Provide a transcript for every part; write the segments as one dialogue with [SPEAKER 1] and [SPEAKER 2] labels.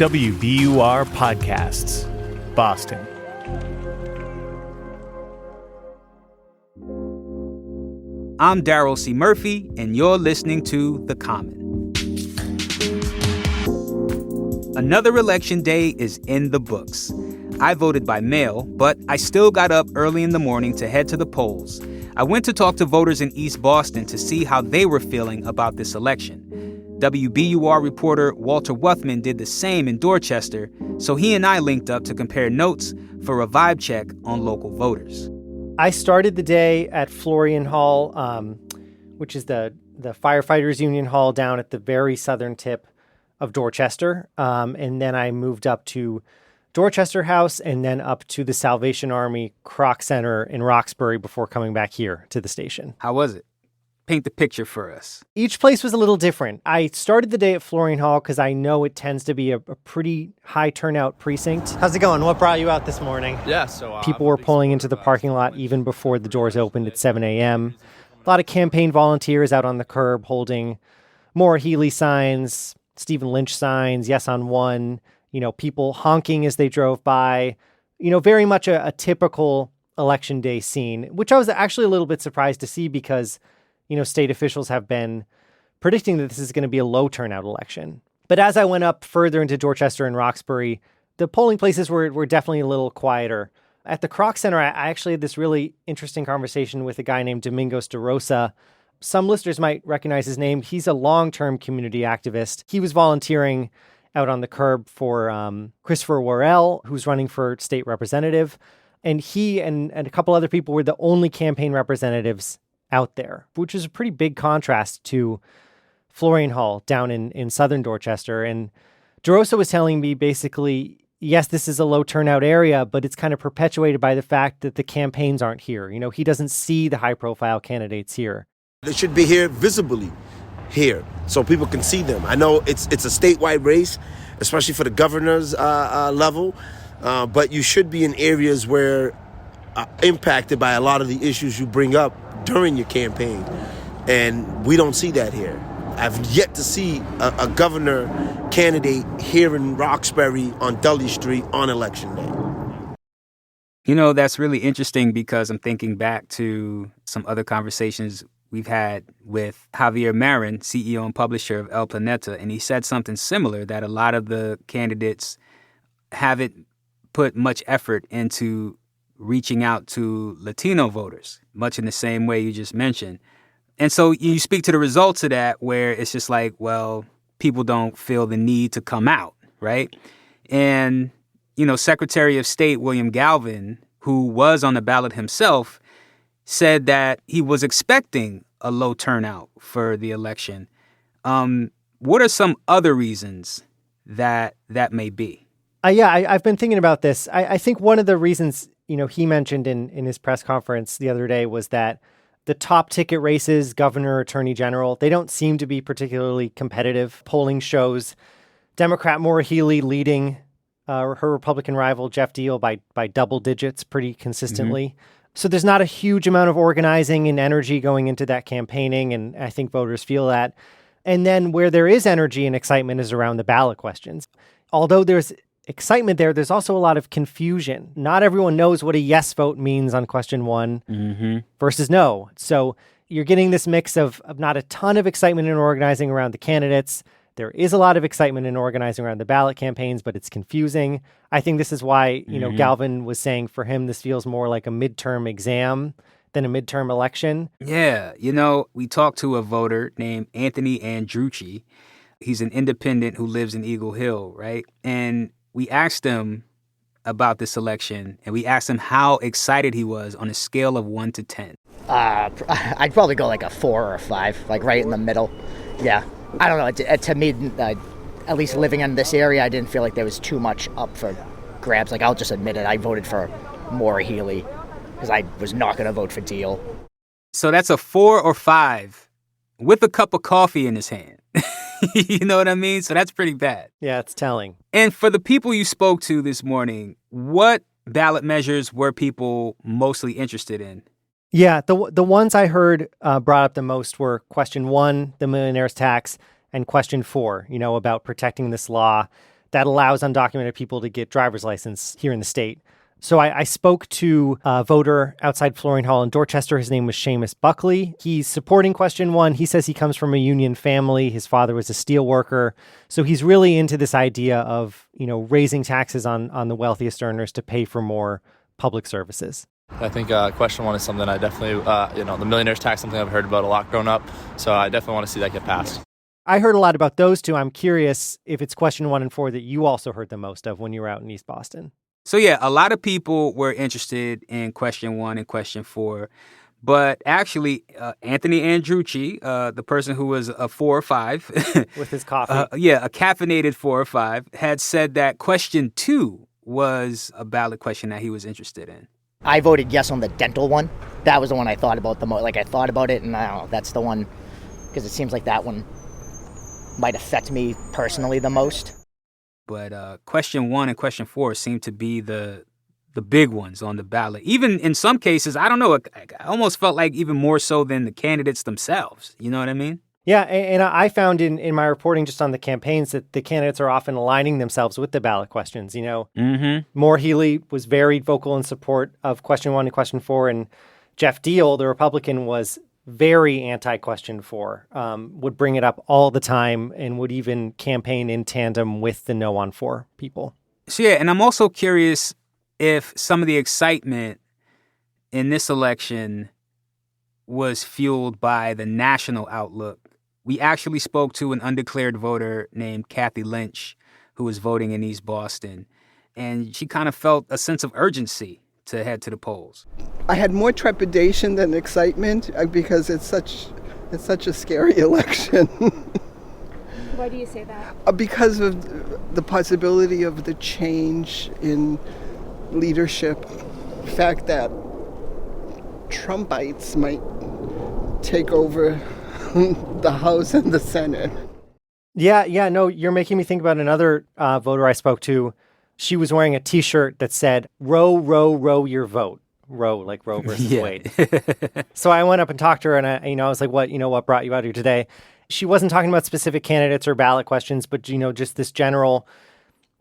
[SPEAKER 1] WBUR Podcasts, Boston.
[SPEAKER 2] I'm Darryl C. Murphy, and you're listening to The Common. Another election day is in the books. I voted by mail, but I still got up early in the morning to head to the polls. I went to talk to voters in East Boston to see how they were feeling about this election. WBUR reporter Walter Wuthmann did the same in Dorchester, so he and I linked up to compare notes for a vibe check on local voters.
[SPEAKER 3] I started the day at Florian Hall, which is the firefighters union hall down at the very southern tip of Dorchester. And then I moved up to Dorchester House and then up to the Salvation Army Kroc Center in Roxbury before coming back here to the station.
[SPEAKER 2] How was it? Paint the picture for us.
[SPEAKER 3] Each place was a little different. I started the day at Florian Hall because I know it tends to be a pretty high turnout precinct. How's it going? What brought you out this morning?
[SPEAKER 4] Yeah, so...
[SPEAKER 3] People were pulling into the parking lot even before the doors opened at 7 a.m. A lot of campaign volunteers out on the curb holding Maura Healey signs, Stephen Lynch signs, Yes on One, people honking as they drove by. Very much a typical election day scene, which I was actually a little bit surprised to see because state officials have been predicting that this is going to be a low turnout election. But as I went up further into Dorchester and Roxbury, the polling places were definitely a little quieter. At the Kroc Center, I actually had this really interesting conversation with a guy named Domingos de Rosa. Some listeners might recognize his name. He's a long-term community activist. He was volunteering out on the curb for Christopher Worrell, who's running for state representative. And he and a couple other people were the only campaign representatives out there, which is a pretty big contrast to Florian Hall down in southern Dorchester. And DeRosa was telling me basically, yes, this is a low turnout area, but it's kind of perpetuated by the fact that the campaigns aren't here. He doesn't see the high profile candidates here.
[SPEAKER 5] They should be here visibly here so people can see them. I know it's a statewide race, especially for the governor's level, but you should be in areas where impacted by a lot of the issues you bring up during your campaign. And we don't see that here. I've yet to see a governor candidate here in Roxbury on Dudley Street on election day.
[SPEAKER 2] That's really interesting because I'm thinking back to some other conversations we've had with Javier Marin, CEO and publisher of El Planeta, and he said something similar, that a lot of the candidates haven't put much effort into reaching out to Latino voters, much in the same way you just mentioned. And so you speak to the results of that, where it's just like, well, people don't feel the need to come out, right? And, Secretary of State William Galvin, who was on the ballot himself, said that he was expecting a low turnout for the election. What are some other reasons that may be?
[SPEAKER 3] I've been thinking about this. I think one of the reasons he mentioned in his press conference the other day was that the top ticket races, governor, attorney general, they don't seem to be particularly competitive. Polling shows Democrat Maura Healey leading her Republican rival Jeff Deal by double digits pretty consistently. Mm-hmm. So there's not a huge amount of organizing and energy going into that campaigning, and I think voters feel that. And then where there is energy and excitement is around the ballot questions. Although there's excitement there's also a lot of confusion. Not everyone knows what a yes vote means on question one versus no. So you're getting this mix of not a ton of excitement in organizing around the candidates. There is a lot of excitement in organizing around the ballot campaigns, but it's confusing. I think this is why, Galvin was saying for him, this feels more like a midterm exam than a midterm election.
[SPEAKER 2] Yeah. We talked to a voter named Anthony Andrucci. He's an independent who lives in Eagle Hill, right? And we asked him about this election, and we asked him how excited he was on a scale of 1 to 10.
[SPEAKER 6] I'd probably go like a 4 or a 5, like right in the middle. Yeah. I don't know. To me, at least living in this area, I didn't feel like there was too much up for grabs. Like, I'll just admit it. I voted for Maura Healey because I was not going to vote for Deal.
[SPEAKER 2] So that's a 4 or 5 with a cup of coffee in his hand. You know what I mean? So that's pretty bad.
[SPEAKER 3] Yeah, it's telling.
[SPEAKER 2] And for the people you spoke to this morning, what ballot measures were people mostly interested in?
[SPEAKER 3] Yeah, the ones I heard brought up the most were question 1, the millionaire's tax, and question 4, about protecting this law that allows undocumented people to get driver's license here in the state. So I spoke to a voter outside Flooring Hall in Dorchester. His name was Seamus Buckley. He's supporting question 1. He says he comes from a union family. His father was a steel worker. So he's really into this idea of, raising taxes on the wealthiest earners to pay for more public services.
[SPEAKER 4] I think question 1 is something I definitely, the millionaire's tax, something I've heard about a lot growing up. So I definitely want to see that get passed.
[SPEAKER 3] I heard a lot about those two. I'm curious if it's question 1 and 4 that you also heard the most of when you were out in East Boston.
[SPEAKER 2] So, yeah, a lot of people were interested in question 1 and question 4. But actually, Anthony Andrucci, the person who was a 4 or 5.
[SPEAKER 3] With his coffee.
[SPEAKER 2] A caffeinated 4 or 5, had said that question 2 was a ballot question that he was interested in.
[SPEAKER 6] I voted yes on the dental one. That was the one I thought about the most. Like, I thought about it, and I don't know, that's the one, because it seems like that one might affect me personally the most.
[SPEAKER 2] But question 1 and question 4 seem to be the big ones on the ballot. Even in some cases, I don't know, I almost felt like even more so than the candidates themselves. You know what I mean?
[SPEAKER 3] Yeah, and I found in my reporting just on the campaigns that the candidates are often aligning themselves with the ballot questions. Maura Healey was very vocal in support of question 1 and question 4, and Jeff Deal, the Republican, was very anti-question 4, would bring it up all the time and would even campaign in tandem with the no on 4 people.
[SPEAKER 2] So, yeah, and I'm also curious if some of the excitement in this election was fueled by the national outlook. We actually spoke to an undeclared voter named Kathy Lynch, who was voting in East Boston, and she kind of felt a sense of urgency to head to the polls.
[SPEAKER 7] I had more trepidation than excitement because it's such a scary election.
[SPEAKER 8] Why do you say that?
[SPEAKER 7] Because of the possibility of the change in leadership. The fact that Trumpites might take over the House and the Senate.
[SPEAKER 3] Yeah, no, you're making me think about another voter I spoke to. She was wearing a T-shirt that said, "Row, row, row your vote." Row, like Roe versus Wade. So I went up and talked to her, and I was like, what brought you out here today? She wasn't talking about specific candidates or ballot questions, but, just this general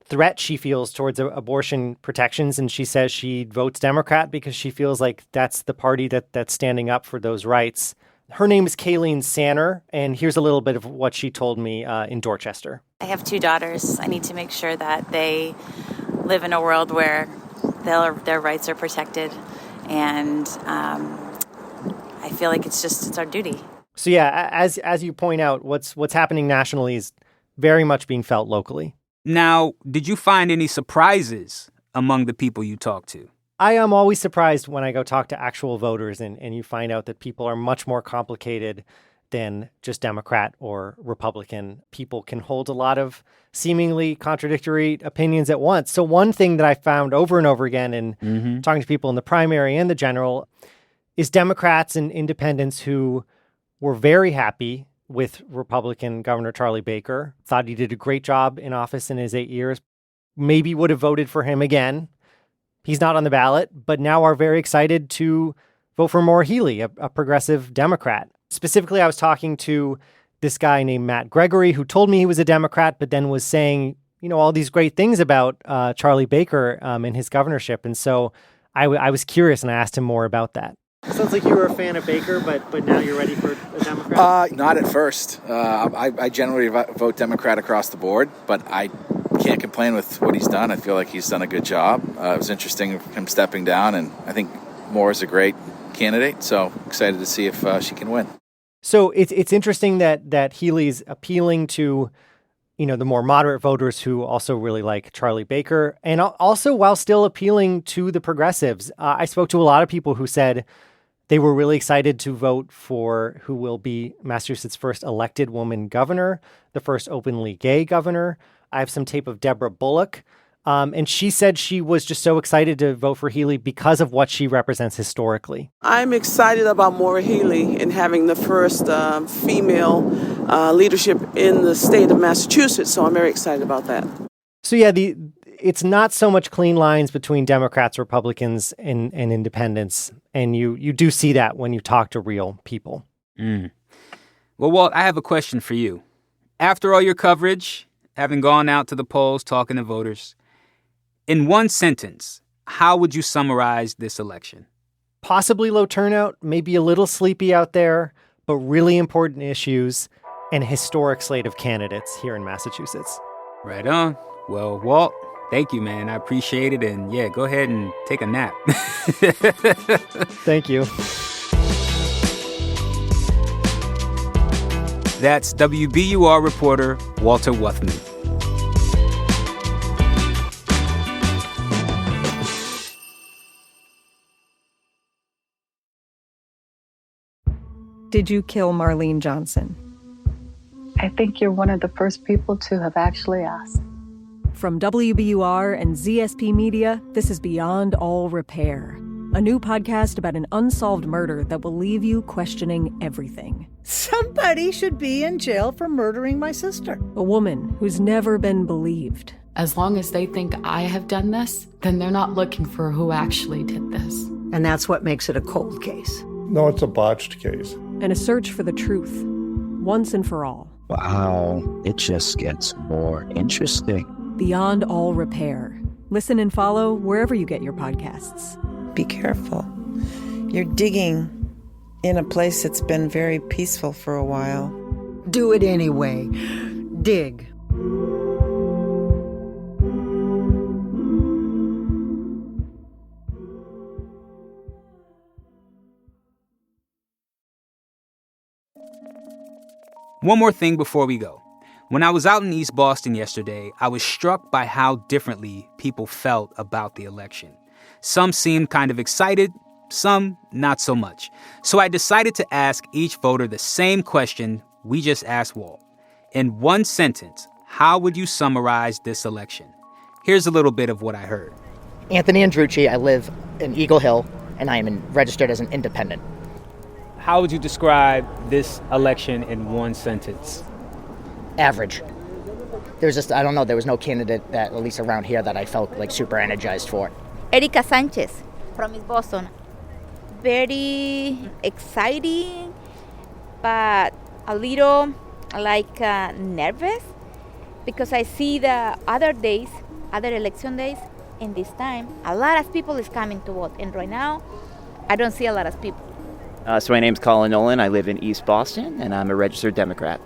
[SPEAKER 3] threat she feels towards abortion protections. And she says she votes Democrat because she feels like that's the party that's standing up for those rights. Her name is Kayleen Sanner, and here's a little bit of what she told me in Dorchester.
[SPEAKER 9] I have 2 daughters. I need to make sure that they live in a world where their rights are protected, and I feel like it's our duty.
[SPEAKER 3] So yeah, as you point out, what's happening nationally is very much being felt locally.
[SPEAKER 2] Now, did you find any surprises among the people you talked to?
[SPEAKER 3] I am always surprised when I go talk to actual voters and you find out that people are much more complicated than just Democrat or Republican. People can hold a lot of seemingly contradictory opinions at once. So one thing that I found over and over again in talking to people in the primary and the general is Democrats and independents who were very happy with Republican Governor Charlie Baker, thought he did a great job in office in his 8 years, maybe would have voted for him again. He's not on the ballot, but now are very excited to vote for Maura Healey, a progressive Democrat. Specifically, I was talking to this guy named Matt Gregory, who told me he was a Democrat, but then was saying, all these great things about Charlie Baker and his governorship. And so I was curious, and I asked him more about that. Sounds like you were a fan of Baker, but now you're ready for a Democrat?
[SPEAKER 10] Not at first. I generally vote Democrat across the board, but I can't complain with what he's done. I feel like he's done a good job. It was interesting him stepping down, and I think Maura's a great candidate, so excited to see if she can win.
[SPEAKER 3] So it's interesting that Healey's appealing to, the more moderate voters who also really like Charlie Baker, and also while still appealing to the progressives. I spoke to a lot of people who said they were really excited to vote for who will be Massachusetts' first elected woman governor, the first openly gay governor. I have some tape of Deborah Bullock, and she said she was just so excited to vote for Healey because of what she represents historically.
[SPEAKER 11] I'm excited about Maura Healey and having the first female leadership in the state of Massachusetts, so I'm very excited about that.
[SPEAKER 3] So yeah, it's not so much clean lines between Democrats, Republicans, and independents, and you do see that when you talk to real people.
[SPEAKER 2] Well, Walt, I have a question for you. After all your coverage, having gone out to the polls, talking to voters, in one sentence, how would you summarize this election?
[SPEAKER 3] Possibly low turnout, maybe a little sleepy out there, but really important issues and a historic slate of candidates here in Massachusetts.
[SPEAKER 2] Right on. Well, Walt, thank you, man. I appreciate it. And yeah, go ahead and take a nap.
[SPEAKER 3] Thank you.
[SPEAKER 2] That's WBUR reporter Walter Wuthmann.
[SPEAKER 12] Did you kill Marlene Johnson?
[SPEAKER 13] I think you're one of the first people to have actually asked.
[SPEAKER 12] From WBUR and ZSP Media, this is Beyond All Repair, a new podcast about an unsolved murder that will leave you questioning everything.
[SPEAKER 14] Somebody should be in jail for murdering my sister.
[SPEAKER 12] A woman who's never been believed.
[SPEAKER 15] As long as they think I have done this, then they're not looking for who actually did this.
[SPEAKER 14] And that's what makes it a cold case.
[SPEAKER 16] No, it's a botched case.
[SPEAKER 12] And a search for the truth, once and for all.
[SPEAKER 17] Wow, it just gets more interesting.
[SPEAKER 12] Beyond All Repair. Listen and follow wherever you get your podcasts.
[SPEAKER 18] Be careful. You're digging in a place that's been very peaceful for a while.
[SPEAKER 14] Do it anyway. Dig.
[SPEAKER 2] One more thing before we go. When I was out in East Boston yesterday, I was struck by how differently people felt about the election. Some seemed kind of excited, some not so much. So I decided to ask each voter the same question we just asked Walt. In one sentence, how would you summarize this election? Here's a little bit of what I heard.
[SPEAKER 6] Anthony Andrucci, I live in Eagle Hill, and I am registered as an independent.
[SPEAKER 2] How would you describe this election in one sentence?
[SPEAKER 6] Average. There was no candidate that, at least around here, that I felt like super energized for.
[SPEAKER 8] Erika Sanchez from East Boston. Very exciting, but a little nervous, because I see the other election days, in this time, a lot of people is coming to vote, and right now, I don't see a lot of people.
[SPEAKER 19] So my name's Colin Nolan. I live in East Boston, and I'm a registered Democrat.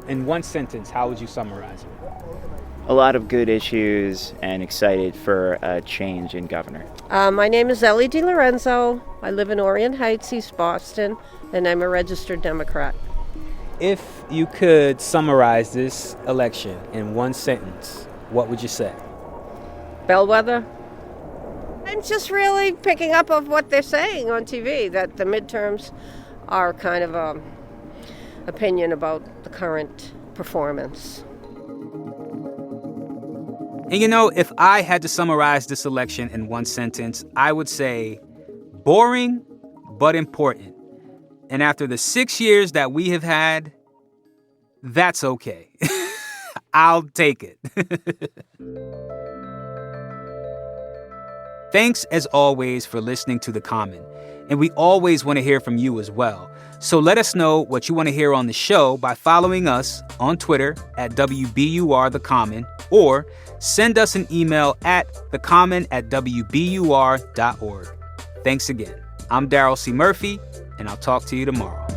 [SPEAKER 2] In one sentence, how would you summarize it?
[SPEAKER 19] A lot of good issues and excited for a change in governor.
[SPEAKER 20] My name is Ellie DiLorenzo. I live in Orient Heights, East Boston, and I'm a registered Democrat.
[SPEAKER 2] If you could summarize this election in one sentence, what would you say?
[SPEAKER 20] Bellwether. I'm just really picking up of what they're saying on TV, that the midterms are kind of an opinion about the current performance.
[SPEAKER 2] And you know, if I had to summarize this election in one sentence, I would say boring but important. And after the 6 years that we have had, that's okay. I'll take it. Thanks, as always, for listening to The Common. And we always want to hear from you as well. So let us know what you want to hear on the show by following us on Twitter at WBUR The Common, or send us an email at thecommon@wbur.org. Thanks again. I'm Darryl C. Murphy, and I'll talk to you tomorrow.